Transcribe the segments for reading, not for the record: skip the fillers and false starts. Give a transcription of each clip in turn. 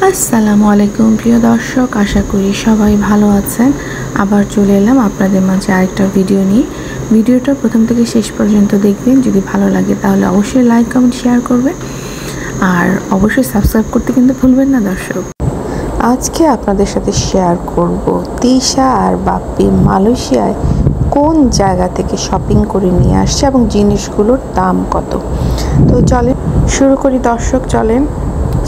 আসসালামু আলাইকুম প্রিয় দর্শক, আশা করি সবাই ভালো আছেন। আবার চলে এলাম আপনাদের মাঝে আরেকটা ভিডিও নিয়ে। ভিডিওটা প্রথম থেকে শেষ পর্যন্ত দেখবেন। যদি ভালো লাগে তাহলে অবশ্যই লাইক কমেন্ট শেয়ার করবেন, আর অবশ্যই সাবস্ক্রাইব করতে কিন্তু ভুলবেন না দর্শক। আজকে আপনাদের সাথে শেয়ার করব তিশা আর বাপ্পি মালয়েশিয়ায় কোন জায়গা থেকে শপিং করে নিয়ে আসছে এবং জিনিসগুলোর দাম কত। তো চলেন শুরু করি দর্শক, চলেন।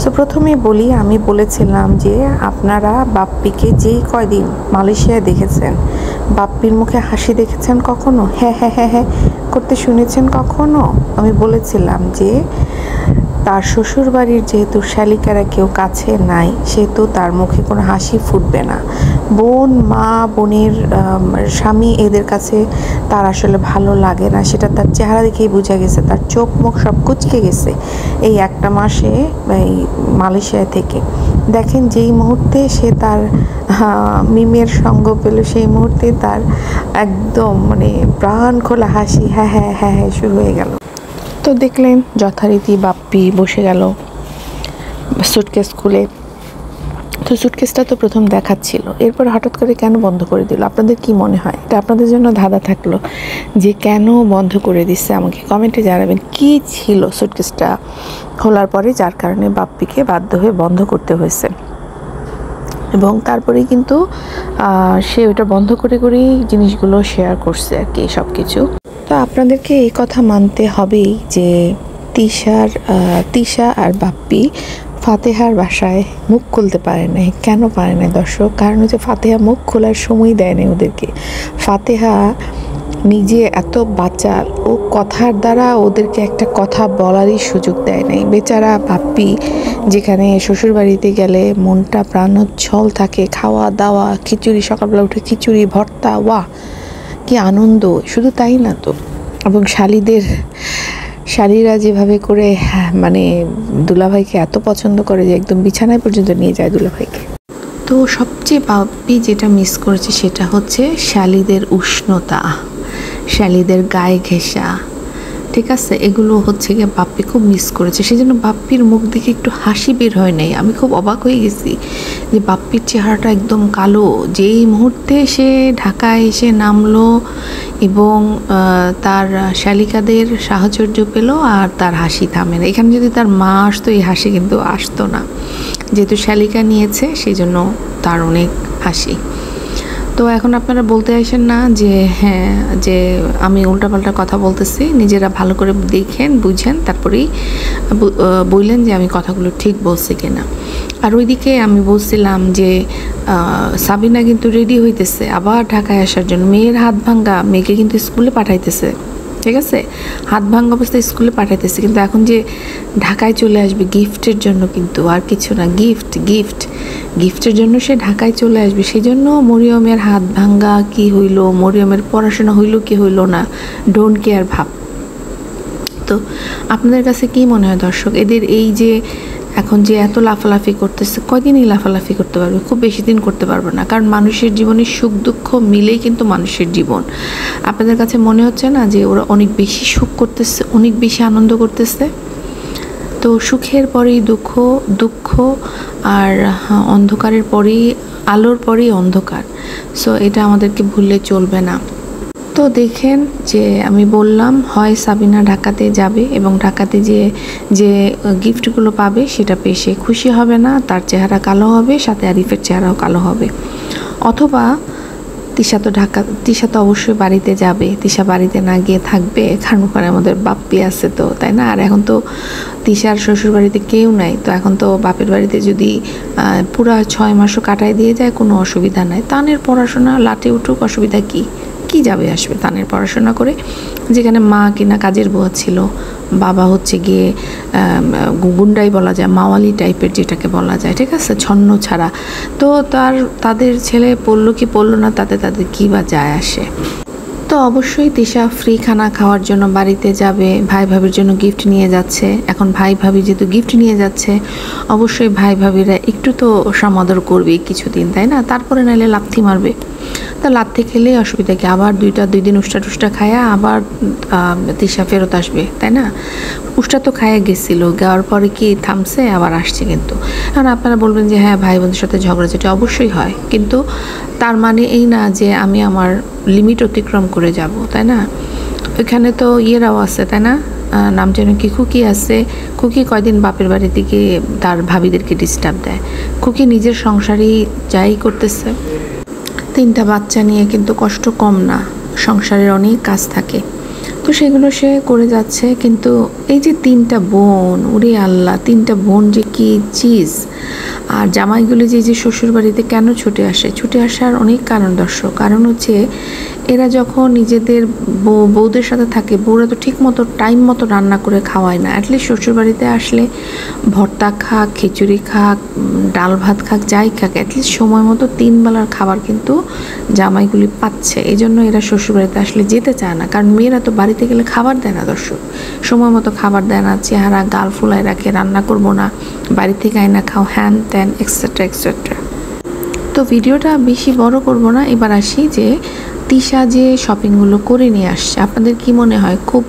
সো প্রথমেই বলি, আমি বলেছিলাম যে আপনারা বাপ্পিকে যেই কয়দিন মালয়েশিয়ায় দেখেছেন, বাপ্পির মুখে হাসি দেখেছেন কখনো? হ্যাঁ হ্যাঁ হ্যাঁ হ্যাঁ করতে শুনেছেন কখনো? আমি বলেছিলাম যে তার শ্বশুরবাড়ির যেহেতু শালিকারা কেউ কাছে নাই, সেহেতু তার মুখে কোনো হাসি ফুটবে না। বোন, মা, বোনের স্বামী, এদের কাছে তার আসলে ভালো লাগে না, সেটা তার চেহারা দেখেই বোঝা গেছে। তার চোখ মুখ সব কুচকে গেছে এই একটা মাসে এই মালয়েশিয়া থেকে। দেখেন, যেই মুহূর্তে সে তার মিমের সঙ্গ পেল, সেই মুহূর্তে তার একদম প্রাণ খোলা হাসি হ্যাঁ হ্যাঁ হ্যাঁ হ্যাঁ শুরু হয়ে গেল। তো দেখলেন যথারীতি বাপ্পি বসে গেল সুটকেস খুলে। তো সুটকেসটা তো প্রথম দেখাচ্ছিল, এরপর হঠাৎ করে কেন বন্ধ করে দিল? আপনাদের কি মনে হয়? এটা আপনাদের জন্য ধাঁধা থাকলো যে কেন বন্ধ করে দিচ্ছে। আমাকে কমেন্টে জানাবেন কি ছিল সুটকেসটা খোলার পরে, যার কারণে বাপ্পিকে বাধ্য হয়ে বন্ধ করতে হয়েছে। এবং তারপরেই কিন্তু সে ওটা বন্ধ করে করেই জিনিসগুলো শেয়ার করছে আর কি, সব কিছু। তো আপনাদেরকে এই কথা মানতে হবেই যে তিশা আর বাপ্পি ফাতেহার বাসায় মুখ খুলতে পারে নাই। কেন পারে নাই দর্শক? কারণ হচ্ছে ফাতেহা মুখ খোলার সময় দেয় নাই ওদেরকে। ফাতেহা নিজে এত বাচাল, ও কথার দ্বারা ওদেরকে একটা কথা বলারই সুযোগ দেয় নাই। বেচারা বাপ্পি যেখানে শ্বশুরবাড়িতে গেলে মনটা প্রাণোচ্ছল থাকে, খাওয়া দাওয়া, খিচুড়ি, সকালবেলা উঠে খিচুড়ি ভর্তা, ওয়াহ কি আনন্দ! শুধু তাই না তো, এবং শালীরা যেভাবে করে দুলাভাইকে এত পছন্দ করে যে একদম বিছানায় পর্যন্ত নিয়ে যায় দুলাভাইকে। তো সবচেয়ে বাপ্পি যেটা মিস করেছে সেটা হচ্ছে শালীদের উষ্ণতা, শালীদের গায়ে ঘেঁষা, ঠিক আছে? এগুলো হচ্ছে গিয়ে বাপ্পি খুব মিস করেছে। সেই জন্য বাপ্পির মুখ দিকে একটু হাসি বের হয় নাই। আমি খুব অবাক হয়ে গেছি যে বাপ্পির চেহারাটা একদম কালো। যেই মুহূর্তে সে ঢাকায় এসে নামলো এবং তার শালিকাদের সাহচর্য পেল, আর তার হাসি থামে না। এখানে যদি তার মা আসতো, এই হাসি কিন্তু আসতো না। যেহেতু শালিকা নিয়েছে সেই জন্য তার অনেক হাসি। তো এখন আপনারা বলতে আসেন না যে হ্যাঁ, যে আমি উল্টাপাল্টা কথা বলতেছি। নিজেরা ভালো করে দেখেন, বুঝেন, তারপরেই বললেন যে আমি কথাগুলো ঠিক বলছি কিনা। আর ওইদিকে আমি বলছিলাম যে সাবিনা কিন্তু রেডি হইতেছে আবার ঢাকায় আসার জন্য। মেয়ের হাত ভাঙ্গা, মেয়েকে কিন্তু স্কুলে পাঠাইতেছে, ঠিক আছে? হাত ভাঙ্গা অবস্থায় স্কুলে পাঠাইতেছে, কিন্তু এখন যে ঢাকায় চলে আসবে গিফটের জন্য, কিন্তু আর কিছু না, গিফটের জন্য সে ঢাকায় চলে আসবে। সেই জন্য মরিয়মের হাত ভাঙ্গা কি হইল, মরিয়মের পড়াশোনা হইল কি হইল না, ডোন্ট কেয়ার ভাব। তো আপনাদের কাছে কি মনে হয় দর্শক, এদের এই যে এখন যে এত লাফালাফি করতেছে, কয়দিনই লাফালাফি করতে পারবে? খুব বেশি দিন করতে পারবে না, কারণ মানুষের জীবনে সুখ দুঃখ মিলেই কিন্তু মানুষের জীবন। আপনাদের কাছে মনে হচ্ছে না যে ওরা অনেক বেশি সুখ করতেছে, অনেক বেশি আনন্দ করতেছে? তো সুখের পরেই দুঃখ, দুঃখ আর অন্ধকারের পরেই আলোর পরেই অন্ধকার। সো এটা আমাদেরকে ভুললে চলবে না। তো দেখেন যে আমি বললাম, হয় সাবিনা ঢাকাতে যাবে এবং ঢাকাতে যে গিফটগুলো পাবে সেটা পেয়ে সে খুশি হবে না, তার চেহারা কালো হবে, সাথে আরিফের চেহারাও কালো হবে। অথবা তিশা তো অবশ্যই বাড়িতে যাবে। তিশা বাড়িতে না গিয়ে থাকবে, কারণ ওখানে আমাদের বাপ্পি আছে তো, তাই না? আর এখন তো তিশার শ্বশুর বাড়িতে কেউ নাই, তো এখন তো বাপের বাড়িতে যদি পুরা 6 মাসও কাটায় দিয়ে যায় কোনো অসুবিধা নাই। তানের পড়াশোনা লাটে উঠুক, অসুবিধা কি যাবে আসবে তানের পড়াশোনা করে, যেখানে মা কিনা কাজের বুয়া ছিল, বাবা হচ্ছে গিয়ে গুন্ডাই বলা যায়, মাওয়ালি টাইপের যেটাকে বলা যায়, ঠিক আছে, ছন্ন ছাড়া। তো তাদের ছেলে পড়লো কি পড়লো না, তাদের কী বা যায় আসে? তো অবশ্যই তিশা ফ্রি খানা খাওয়ার জন্য বাড়িতে যাবে, ভাই ভাবির জন্য গিফট নিয়ে যাচ্ছে। এখন ভাই ভাবি যেহেতু গিফট নিয়ে যাচ্ছে, অবশ্যই ভাই ভাবিরা একটু তো সমাদর করবে কিছুদিন, তাই না? তারপরে নাইলে লাথি মারবে। তো লাথি খেলেই অসুবিধা কি, আবার 2 দিন উষ্টা টুষ্টা খায়া আবার তিশা ফেরত আসবে, তাই না? উষ্টা তো খায়া গেছিল, যাওয়ার পরে কি থামছে, আবার আসছে। কিন্তু আর আপনারা বলবেন যে হ্যাঁ ভাই বোনদের সাথে ঝগড়াঝাটি অবশ্যই হয়, কিন্তু তার মানে এই না যে আমি আমার লিমিট অতিক্রম করে যাব, তাই না? ওইখানে তো ইয়েরাও আছে, তাই না? নাম যেন কি, খুকি আছে। খুকি কয়দিন বাপের বাড়ি থেকে তার ভাবিদেরকে ডিস্টার্ব দেয়। খুকি নিজের সংসারই যাই করতেছে, 3টা বাচ্চা নিয়ে কিন্তু কষ্ট কম না, সংসারের অনেক কাজ থাকে, তো সেগুলো সে করে যাচ্ছে। কিন্তু এই যে 3টা বোন, ওরে আল্লাহ, 3টা বোন যে কি চিজ। আর জামাইগুলি যে শ্বশুর বাড়িতে কেন ছুটে আসে, ছুটে আসার অনেক কারণ দর্শক। কারণ হচ্ছে এরা যখন নিজেদের বউদের সাথে থাকে, বউরা তো ঠিক মতো টাইম মতো রান্না করে খাওয়ায় না। অ্যাটলিস্ট শ্বশুর বাড়িতে আসলে ভর্তা খাক, খিচুড়ি খাক, ডাল ভাত খাক, যাই খাক, অ্যাটলিস্ট সময় মতো 3 বেলার খাবার কিন্তু জামাইগুলি পাচ্ছে। এই জন্য এরা শ্বশুর বাড়িতে আসলে যেতে চায় না, কারণ মেয়েরা তো বাড়িতে গেলে খাবার দেয় না দর্শক, সময় মতো খাবার দেয় না, চেহারা গাল ফুলায় রাখে, রান্না করবো না, বাড়ি থেকে আয়না খাও, হ্যান ত্যান এক্সেট্রা এক্সেট্রা। তো ভিডিওটা বেশি বড় করব না, এবার আসি যে তিশা যে শপিংগুলো করে নিয়ে আসছে, আপনাদের কি মনে হয় খুব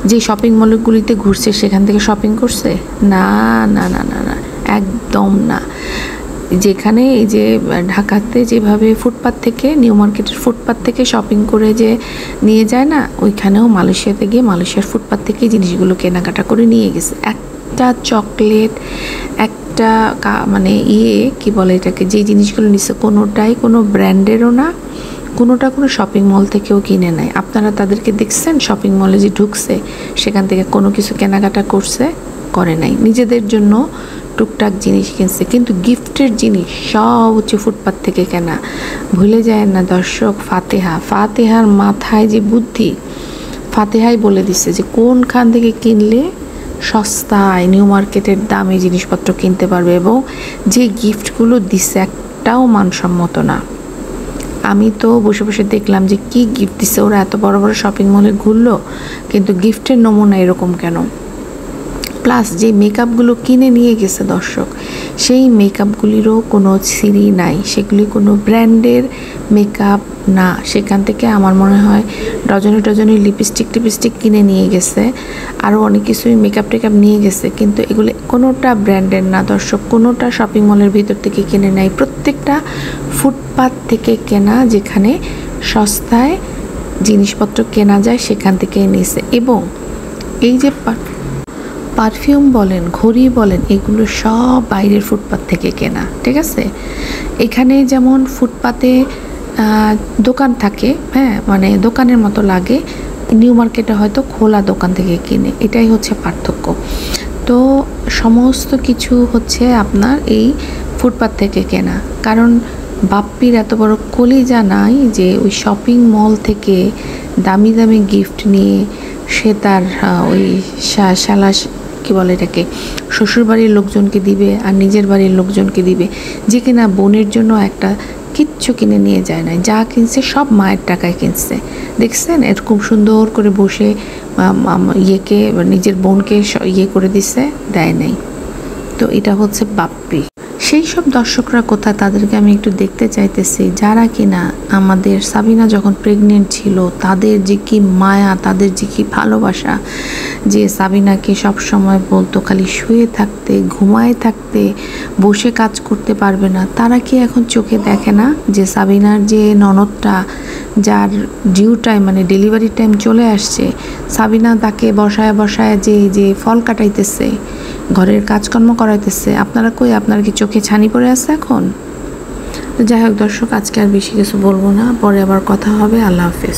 যে শপিং মলগুলিতে ঘুরছে সেখান থেকে শপিং করছে? না না না না না, একদম না। যেখানে এই যে ঢাকাতে যেভাবে ফুটপাত থেকে, নিউ মার্কেটের ফুটপাত থেকে শপিং করে যে নিয়ে যায় না, ওইখানেও মালয়েশিয়াতে গিয়ে মালয়েশিয়ার ফুটপাত থেকে জিনিসগুলো কেনাকাটা করে নিয়ে গেছে। একটা চকলেট, একটা মানে কি বলে এটাকে, যে জিনিসগুলো নিচ্ছে কোনোটাই কোনো ব্র্যান্ডেরও না, কোনোটা কোনো শপিং মল থেকেও কিনে নেয়। আপনারা তাদেরকে দেখছেন শপিং মলে যে ঢুকছে সেখান থেকে কোনো কিছু কেনাকাটা করছে? করে নাই। নিজেদের জন্য টুকটাক জিনিস কিনছে, কিন্তু গিফটের জিনিস সব হচ্ছে ফুটপাত থেকে কেনা। ভুলে যায় না দর্শক, ফাতেহার মাথায় যে বুদ্ধি, ফাতেহাই বলে দিচ্ছে যে কোনখান থেকে কিনলে সস্তায় নিউ মার্কেটের দামে জিনিসপত্র কিনতে পারবে, এবং যে গিফটগুলো দিচ্ছে একটাও মানসম্মত না। আমি তো বসে বসে দেখলাম যে কি গিফট দিচ্ছে ওরা, এত বড় বড় শপিং মলে ঘুরলো কিন্তু গিফটের নমুনা এরকম কেন? প্লাস যে মেকআপগুলো কিনে নিয়ে গেছে দর্শক, সেই মেকআপগুলিরও কোনো সিরি নাই, সেগুলি কোনো ব্র্যান্ডের মেকআপ না। সেখান থেকে আমার মনে হয় ডজনে লিপস্টিক কিনে নিয়ে গেছে, আরও অনেক কিছুই মেকআপ টেকআপ নিয়ে গেছে, কিন্তু এগুলো কোনোটা ব্র্যান্ডের না দর্শক, কোনোটা শপিং মলের ভিতর থেকে কিনে নেয়, প্রত্যেকটা ফুটপাত থেকে কেনা, যেখানে সস্তায় জিনিসপত্র কেনা যায় সেখান থেকে নিয়েছে। এবং এই যে পারফিউম বলেন, ঘড়ি বলেন, এগুলো সব বাইরের ফুটপাত থেকে কেনা, ঠিক আছে? এখানে যেমন ফুটপাতে দোকান থাকে, হ্যাঁ মানে দোকানের মতো লাগে, নিউ মার্কেটে হয়তো খোলা দোকান থেকে কিনে, এটাই হচ্ছে পার্থক্য। তো সমস্ত কিছু হচ্ছে আপনার এই ফুটপাত থেকে কেনা, কারণ বাপ্পির এত বড় কলিজা নাই যে ওই শপিং মল থেকে দামি দামি গিফট নিয়ে সে তার ওই শালা কি বলে এটাকে, শ্বশুরবাড়ির লোকজনকে দিবে আর নিজের বাড়ির লোকজনকে দিবে, যে কিনা বোনের জন্য একটা কিচ্ছু কিনে নিয়ে যায় না, যা কিনছে সব মায়ের টাকায় কিনছে। দেখছেন এরকম সুন্দর করে বসে ইয়েকে, নিজের বোনকে করে দিছে, দেয় নাই। তো এটা হচ্ছে বাপ্পি। সেই সব দর্শকরা কোথায়, তাদেরকে আমি একটু দেখতে চাইতেছি, যারা কিনা আমাদের সাবিনা যখন প্রেগনেন্ট ছিল তাদের যে কি মায়া, তাদের যে কি ভালোবাসা, যে সাবিনাকে সব সময় বলতো খালি শুয়ে থাকতে, ঘুমায় থাকতে, বসে কাজ করতে পারবে না, তারা কি এখন চোখে দেখে না যে সাবিনার যে ননদটা, যার ডিউ টাইম মানে ডেলিভারি টাইম চলে আসছে, সাবিনা তাকে বসায় যে ফল কাটাইতেছে, ঘরের কাজকর্ম করাইতেছে, আপনারা কই, আপনার কি চোখে ছানি পড়ে আছে এখন? তো যাই হোক দর্শক, আজকে আর বেশি কিছু বলবো না, পরে আবার কথা হবে। আল্লাহ হাফেজ।